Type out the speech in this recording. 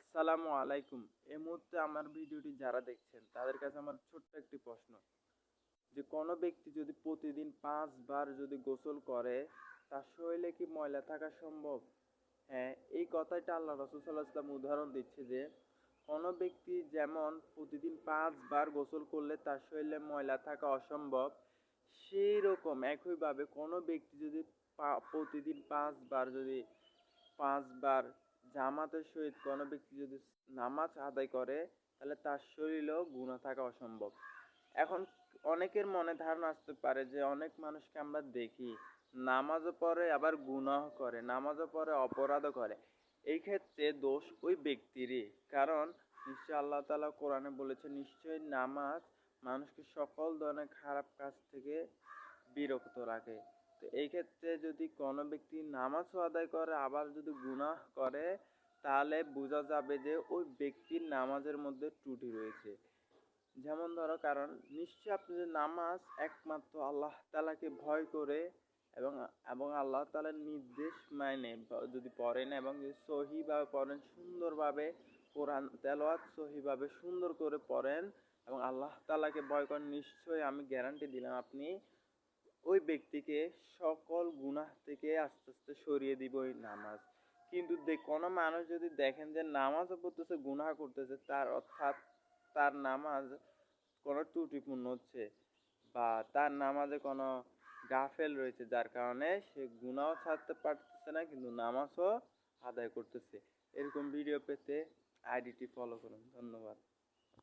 আসসালামু আলাইকুম। এই মুহূর্তে আমার ভিডিওটি যারা দেখছেন তাদের কাছে আমার ছোট্ট একটি প্রশ্ন, যে কোনো ব্যক্তি যদি প্রতিদিন 5 বার যদি গোসল করে তার শরীরে কি ময়লা থাকা সম্ভব? হ্যাঁ, এই কথাটা আল্লাহ রাসূল সাল্লাল্লাহু আলাইহি ওয়াসাল্লাম উদাহরণ দিচ্ছে যে কোনো ব্যক্তি যেমন প্রতিদিন 5 বার গোসল করলে তার শরীরে ময়লা থাকা অসম্ভব, সেই রকম একইভাবে কোনো ব্যক্তি যদি প্রতিদিন 5 বার যদি 5 বার জামাতের সহিত কোনো ব্যক্তি যদি নামাজ আদায় করে তাহলে তার শরীরেও গুনাহ থাকা অসম্ভব। এখন অনেকের মনে ধারণা আসতে পারে যে অনেক মানুষকে আমরা দেখি নামাজও পড়ে আবার গুনাহ করে, নামাজও পড়ে অপরাধও করে। এই ক্ষেত্রে দোষ ওই ব্যক্তিরই, কারণ নিশ্চয় আল্লাহ তাআলা কোরআনে বলেছে নিশ্চয়ই নামাজ মানুষকে সকল ধরনের খারাপ কাজ থেকে বিরত রাখে। তো এই ক্ষেত্রে যদি কোনো ব্যক্তি নামাজও আদায় করে আবার যদি গুনাহ করে তাহলে বোঝা যাবে যে ওই ব্যক্তির নামাজের মধ্যে ত্রুটি রয়েছে। যেমন ধরো, কারণ নিশ্চয় আপনি যে নামাজ একমাত্র আল্লাহ তাআলাকে ভয় করে এবং এবং আল্লাহ তাআলার নির্দেশ মেনে যদি পড়েন এবং যদি সহিভাবে পড়েন, সুন্দরভাবে কোরআন তেলাওয়াত সহিভাবে সুন্দর করে পড়েন এবং আল্লাহ তাআলাকে ভয় করেন, নিশ্চয়ই আমি গ্যারান্টি দিলাম আপনি ওই ব্যক্তিকে সকল গুনাহ থেকে আস্তে আস্তে সরিয়ে দিব ওই নামাজ। কিন্তু কোনো মানুষ যদি দেখেন যে নামাজও পড়তেছে গুনাহ করতেছে, তার অর্থাৎ তার নামাজ কোনো ত্রুটিপূর্ণ হচ্ছে বা তার নামাজে কোনো গাফেল রয়েছে, যার কারণে সে গুনাহও ছাড়তে পারতেছে না কিন্তু নামাজও আদায় করতেছে। এরকম ভিডিও পেতে আইডিটি ফলো করুন। ধন্যবাদ।